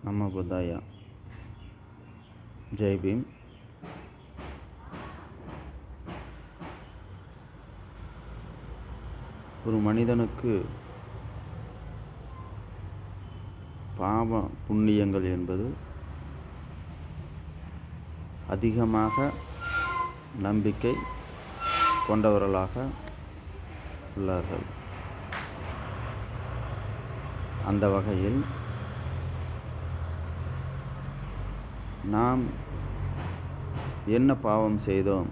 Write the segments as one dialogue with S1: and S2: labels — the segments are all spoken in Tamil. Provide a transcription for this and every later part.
S1: நம புத்தாய. ஜெய் பீம். ஒரு மனிதனுக்கு பாவ புண்ணியங்கள் என்பது அதிகமாக நம்பிக்கை கொண்டவர்களாக உள்ளார்கள். அந்த வகையில் நாம் என்ன பாவம் செய்தோம்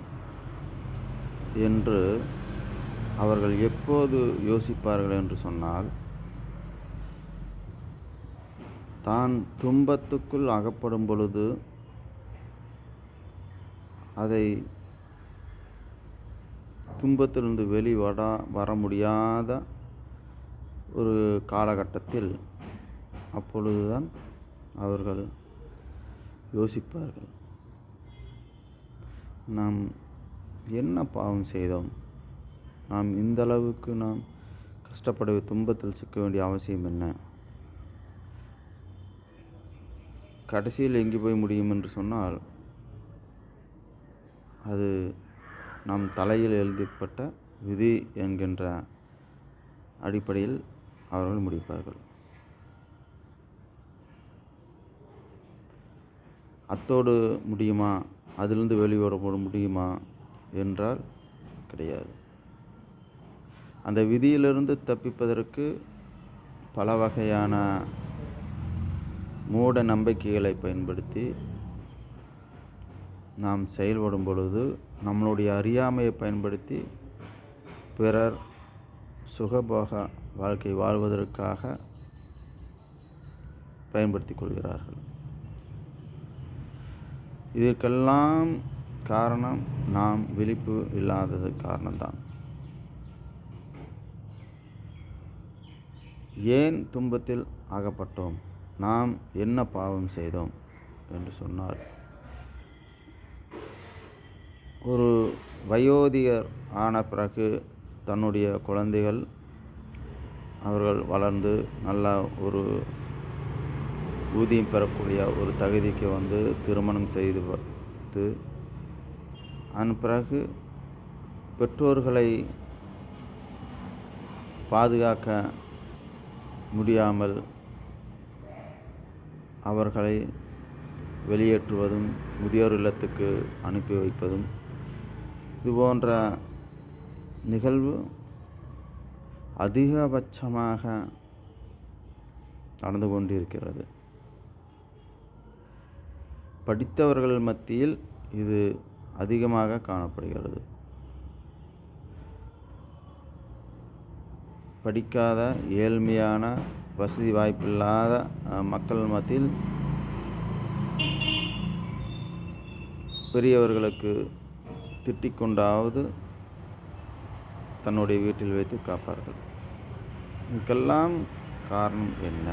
S1: என்று அவர்கள் எப்போது யோசிப்பார்கள் என்று சொன்னால், தான் துன்பத்துக்குள் அகப்படும் பொழுது அதை துன்பத்திலிருந்து வர முடியாத ஒரு காலகட்டத்தில் அப்பொழுதுதான் அவர்கள் யோசிப்பார்கள், நாம் என்ன பாவம் செய்தோம், நாம் இந்த அளவுக்கு நாம் கஷ்டப்பட துன்பத்தில் சிக்க வேண்டிய அவசியம் என்ன, கடைசியில் எங்கே போய் முடியும் என்று சொன்னால் அது நம் தலையில் எழுதப்பட்ட விதி என்கின்ற அடிப்படையில் அவர்கள் முடிப்பார்கள். அத்தோடு முடியுமா, அதிலிருந்து வெளிவர முடியுமா என்றால் கிடையாது. அந்த விதியிலிருந்து தப்பிப்பதற்கு பல வகையான மூட நம்பிக்கைகளை பயன்படுத்தி நாம் செயல்படும் பொழுது நம்மளுடைய அறியாமையை பயன்படுத்தி பிறர் சுகபோக வாழ்க்கை வாழ்வதற்காக பயன்படுத்தி கொள்கிறார்கள். இதற்கெல்லாம் காரணம் நாம் விழிப்பு இல்லாதது காரணம்தான். ஏன் துன்பத்தில் அகப்பட்டோம், நாம் என்ன பாவம் செய்தோம் என்று சொன்னால், ஒரு வயோதிகர் ஆன பிறகு தன்னுடைய குழந்தைகள் அவர்கள் வளர்ந்து நல்ல ஒரு ஊதியம் பெறக்கூடிய ஒரு தகுதிக்கு திருமணம் செய்து வைத்து, அதன் பிறகு பெற்றோர்களை பாதுகாக்க முடியாமல் அவர்களை வெளியேற்றுவதும் முதியோர் இல்லத்துக்கு அனுப்பி வைப்பதும் இதுபோன்ற நிகழ்வு அதிகபட்சமாக நடந்து கொண்டிருக்கிறது. படித்தவர்கள் மத்தியில் இது அதிகமாக காணப்படுகிறது. படிக்காத ஏழ்மையான வசதி வாய்ப்பில்லாத மக்கள் மத்தியில் பெரியவர்களுக்கு திட்டிக் கொண்டாவது தன்னுடைய வீட்டில் வைத்து காப்பார்கள். இதுக்கெல்லாம் காரணம் என்ன?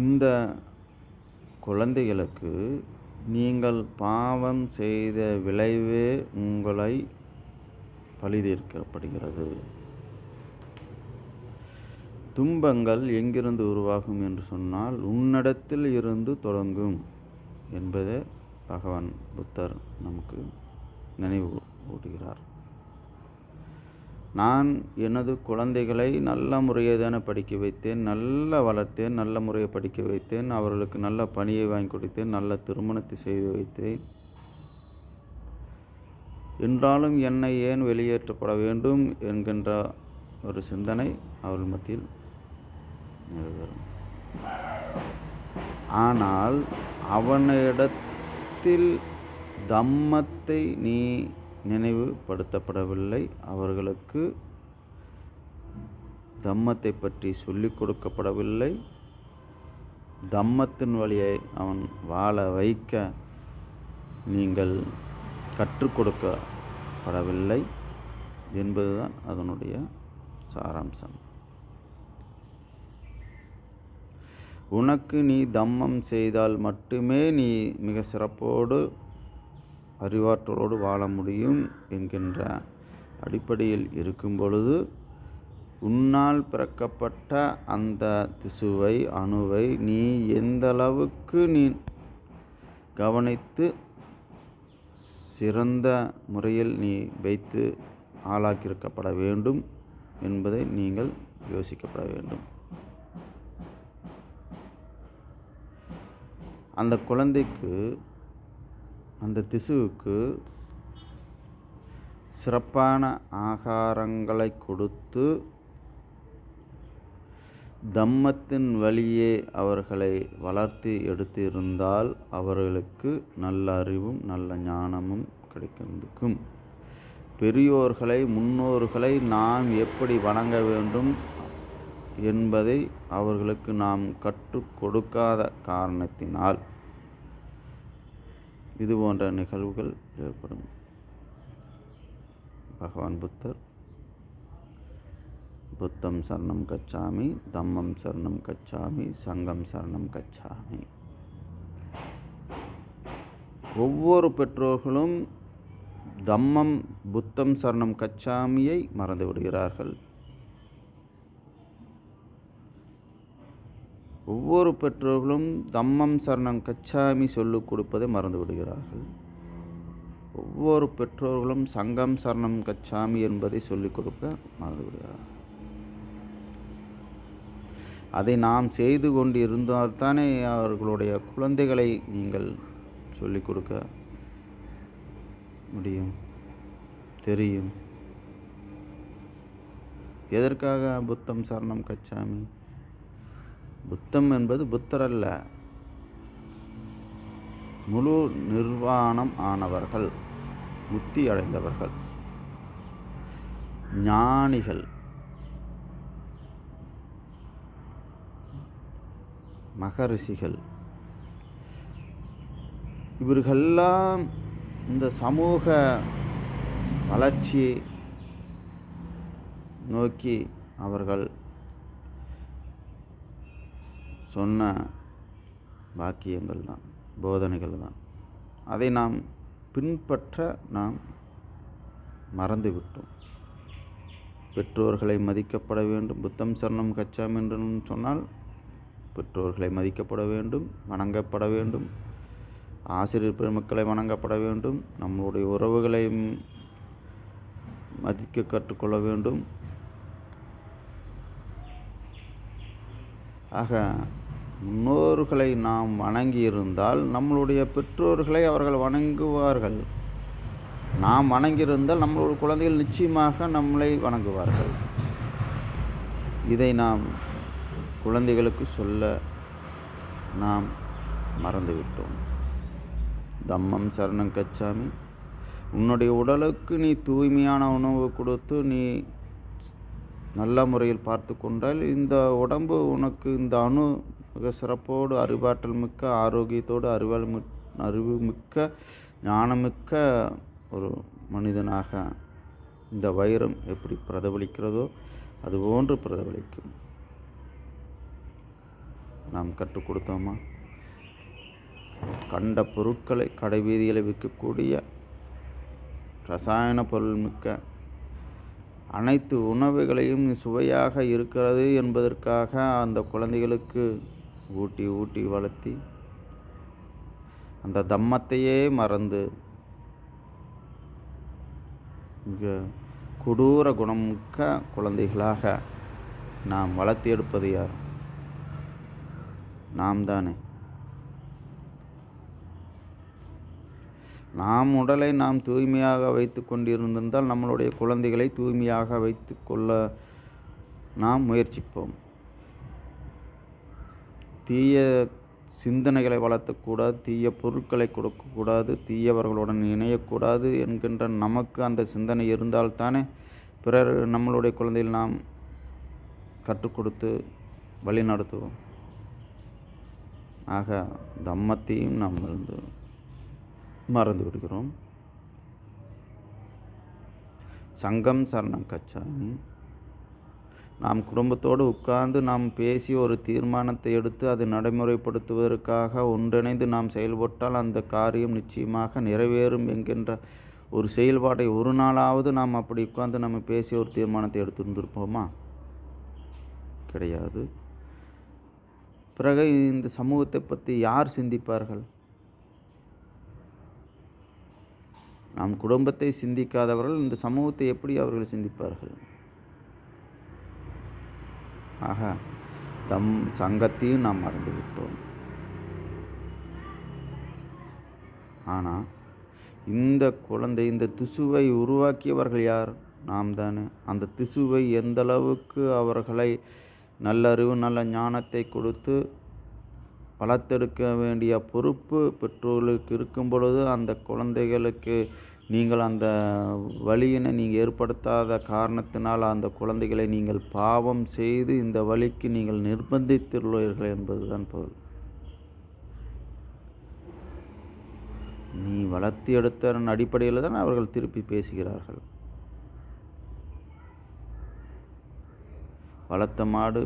S1: இந்த குழந்தைகளுக்கு நீங்கள் பாவம் செய்த விளைவே உங்களை பழிதீர்க்கப்படுகிறது. துன்பங்கள் எங்கிருந்து உருவாகும் என்று சொன்னால் உன்னிடத்தில் இருந்து தொடங்கும் என்பதை பகவான் புத்தர் நமக்கு நினைவு ஊட்டுகிறார். நான் எனது குழந்தைகளை நல்ல முறையை தானே படிக்க வைத்தேன், நல்ல வளர்த்தேன், நல்ல முறையை படிக்க வைத்தேன், அவர்களுக்கு நல்ல பணியை வாங்கி கொடுத்தேன், நல்ல திருமணத்தை செய்து வைத்தேன். என்றாலும் என்னை ஏன் வெளியேற்றப்பட வேண்டும் என்கின்ற ஒரு சிந்தனை அவர்கள் மத்தியில் நிறைவேறும். ஆனால் அவனிடத்தில் தம்மத்தை நீ நினைவுபடுத்தப்படவில்லை, அவர்களுக்கு தம்மத்தை பற்றி சொல்லிக் கொடுக்கப்படவில்லை, தம்மத்தின் வழியை அவன் வாழ வைக்க நீங்கள் கற்றுக் கொடுக்கப்படவில்லை என்பதுதான் அதனுடைய சாராம்சம். உனக்கு நீ தம்மம் செய்தால் மட்டுமே நீ மிக சிறப்போடு அறிவாற்றலோடு வாழ முடியும் என்கின்ற அடிப்படையில் இருக்கும் பொழுது உன்னால் பிறக்கப்பட்ட அந்த திசுவை, அணுவை நீ எந்தளவுக்கு நீ கவனித்து சிறந்த முறையில் நீ வைத்து ஆளாக்கியிருக்கப்பட வேண்டும் என்பதை நீங்கள் யோசிக்கப்பட வேண்டும். அந்த குழந்தைக்கு, அந்த திசுவுக்கு சிறப்பான ஆகாரங்களை கொடுத்து தம்மத்தின் வழியே அவர்களை வளர்த்து எடுத்து இருந்தால் அவர்களுக்கு நல்ல அறிவும் நல்ல ஞானமும் கிடைக்கும். பெரியோர்களை, முன்னோர்களை நாம் எப்படி வணங்க வேண்டும் என்பதை அவர்களுக்கு நாம் கற்றுக் கொடுக்காத காரணத்தினால் இது போன்ற நிகழ்வுகள் ஏற்படும். பகவான் புத்தர் புத்தம் சரணம் கச்சாமி, தம்மம் சரணம் கச்சாமி, சங்கம் சரணம் கச்சாமி. ஒவ்வொரு பெற்றோர்களும் தம்மம் புத்தம் சரணம் கச்சாமியை மறந்து விடுகிறார்கள். ஒவ்வொரு பெற்றோர்களும் தம்மம் சரணம் கச்சாமி சொல்லிக் கொடுப்பதை மறந்து விடுகிறார்கள். ஒவ்வொரு பெற்றோர்களும் சங்கம் சரணம் கச்சாமி என்பதை சொல்லிக் கொடுக்க மறந்து விடுகிறார்கள். அதை நாம் செய்து கொண்டு இருந்தால்தானே அவர்களுடைய குழந்தைகளை நீங்கள் சொல்லிக் கொடுக்க முடியும், தெரியும். எதற்காக புத்தம் சரணம் கச்சாமி? புத்தம் என்பது புத்தர் அல்ல, முழு நிர்வாணம் ஆனவர்கள், முக்தி அடைந்தவர்கள், ஞானிகள், மகரிஷிகள். இவர்களெல்லாம் இந்த சமூக வளர்ச்சியை நோக்கி அவர்கள் சொன்ன வாக்கியங்கள் தான், போதனைகள் தான். அதை நாம் பின்பற்ற நாம் மறந்துவிட்டோம். பெற்றோர்களை மதிக்கப்பட வேண்டும். புத்தம் சரணம் கச்சாமி என்று சொன்னால் பெற்றோர்களை மதிக்கப்பட வேண்டும், வணங்கப்பட வேண்டும். ஆசிரியர் பெருமக்களை வணங்கப்பட வேண்டும். நம்முடைய உறவுகளை மதிக்க கற்றுக்கொள்ள வேண்டும். ஆக முன்னோர்களை நாம் வணங்கியிருந்தால் நம்மளுடைய பெற்றோர்களை அவர்கள் வணங்குவார்கள். நாம் வணங்கியிருந்தால் நம்மளுடைய குழந்தைகள் நிச்சயமாக நம்மளை வணங்குவார்கள். இதை நாம் குழந்தைகளுக்கு சொல்ல நாம் மறந்துவிட்டோம். தம்மம் சரணம் கச்சாமி. உன்னுடைய உடலுக்கு நீ தூய்மையான உணவு கொடுத்து நீ நல்ல முறையில் பார்த்து கொண்டால் இந்த உடம்பு உனக்கு இந்த அணு மிக சிறப்போடு, அறிவாற்றல் மிக்க, ஆரோக்கியத்தோடு, அறிவு மிக்க, ஞானமிக்க ஒரு மனிதனாக இந்த வைரம் எப்படி பிரதிபலிக்கிறதோ அதுபோன்று பிரதிபலிக்கும். நாம் கற்றுக் கொடுத்தோமா? கண்ட பொருட்களை கடை வீதியில் விற்கக்கூடிய ரசாயன பொருள் மிக்க அனைத்து உணவுகளையும் சுவையாக இருக்கிறது என்பதற்காக அந்த குழந்தைகளுக்கு ஊட்டி ஊட்டி வளர்த்தி அந்த தம்மத்தையே மறந்து மிக கொடூர குணமிக்க குழந்தைகளாக நாம் வளர்த்தி எடுப்பது யார்? நாம் தானே. நாம் உடலை நாம் தூய்மையாக வைத்து கொண்டிருந்தால் நம்மளுடைய குழந்தைகளை தூய்மையாக வைத்து கொள்ள நாம் முயற்சிப்போம். தீய சிந்தனைகளை வளர்த்தக்கூடாது, தீய பொருட்களை கொடுக்கக்கூடாது, தீயவர்களுடன் இணையக்கூடாது என்கின்ற நமக்கு அந்த சிந்தனை இருந்தால்தானே பிறர் நம்மளுடைய குழந்தைகள் நாம் கற்றுக் கொடுத்து வழி நடத்துவோம். ஆக தம்மத்தையும் நாம் மறந்து விடுகிறோம். சங்கம் சரணம் கச்சாமி. நாம் குடும்பத்தோடு உட்கார்ந்து நாம் பேசி ஒரு தீர்மானத்தை எடுத்து அதை நடைமுறைப்படுத்துவதற்காக ஒன்றிணைந்து நாம் செயல்பட்டால் அந்த காரியம் நிச்சயமாக நிறைவேறும் என்கின்ற ஒரு செயல்பாட்டை ஒரு நாளாவது நாம் அப்படி உட்கார்ந்து நம்ம பேசி ஒரு தீர்மானத்தை எடுத்திருந்திருப்போமா? கிடையாது. பிறகு இந்த சமூகத்தை பற்றி யார் சிந்திப்பார்கள்? நம் குடும்பத்தை சிந்திக்காதவர்கள் இந்த சமூகத்தை எப்படி அவர்கள் சிந்திப்பார்கள்? ஆக தம் சங்கத்தையும் நாம் மறந்துவிட்டோம். ஆனால் இந்த குழந்தை, இந்த திசுவை உருவாக்கியவர்கள் யார்? நாம் தானே. அந்த திசுவை எந்த அளவுக்கு அவர்களை நல்லறிவு, நல்ல ஞானத்தை கொடுத்து வளர்த்தெடுக்க வேண்டிய பொறுப்பு பெற்றோர்களுக்கு இருக்கும் பொழுது, அந்த குழந்தைகளுக்கு நீங்கள் அந்த வலியினை நீங்கள் ஏற்படுத்தாத காரணத்தினால் அந்த குழந்தைகளை நீங்கள் பாவம் செய்து இந்த வலிக்கு நீங்கள் நிர்பந்தித்துள்ளீர்கள் என்பதுதான் பொருள். நீ வளர்த்து எடுத்ததன் அடிப்படையில் தான் அவர்கள் திருப்பி பேசுகிறார்கள். வளர்த்த மாடு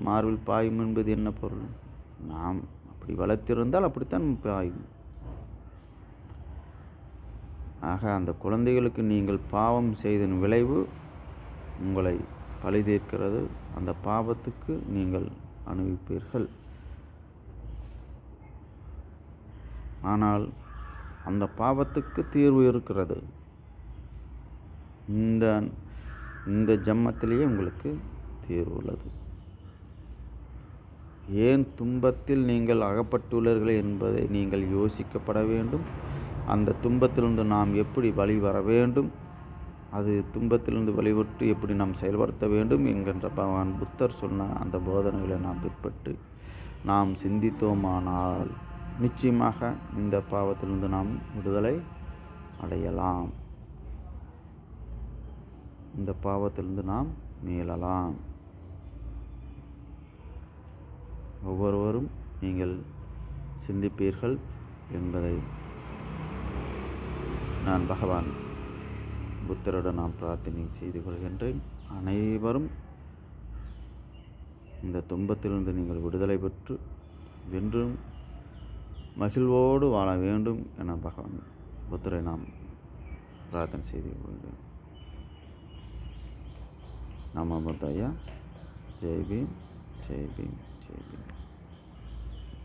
S1: மார்பில் பாயும் என்பது என்ன பொருள்? நாம் அப்படி வளர்த்திருந்தால் அப்படித்தான் பாயும். ஆக அந்த குழந்தைகளுக்கு நீங்கள் பாவம் செய்தன் விளைவு உங்களை பழி தீர்க்கிறது. அந்த பாவத்துக்கு நீங்கள் அனுபவிப்பீர்கள். ஆனால் அந்த பாவத்துக்கு தீர்வு இருக்கிறது. இந்த ஜன்மத்திலேயே உங்களுக்கு தீர்வு உள்ளது. ஏன் துன்பத்தில் நீங்கள் அகப்பட்டுள்ளீர்கள் என்பதை நீங்கள் யோசிக்கப்பட வேண்டும். அந்த துன்பத்திலிருந்து நாம் எப்படி வழிவர வேண்டும், அது துன்பத்திலிருந்து வழிவிட்டு எப்படி நாம் செயல்படுத்த வேண்டும் என்கின்ற பகவான் புத்தர் சொன்ன அந்த போதனைகளை நாம் பின்பற்றி நாம் சிந்தித்தோமானால் நிச்சயமாக இந்த பாவத்திலிருந்து நாம் விடுதலை அடையலாம். இந்த பாவத்திலிருந்து நாம் மீளலாம். ஒவ்வொருவரும் நீங்கள் சிந்திப்பீர்கள் என்பதை நான் பகவான் புத்தருடன் நான் பிரார்த்தனை செய்து கொள்கின்றேன். அனைவரும் இந்த துன்பத்திலிருந்து நீங்கள் விடுதலை பெற்று வென்றும் மகிழ்வோடு வாழ வேண்டும் என பகவான் புத்தரை நாம் பிரார்த்தனை செய்து கொள்கிறேன். நமோ புத்தாய. ஜெய் பீம், ஜெய் பீம், ஜெய் பீம்.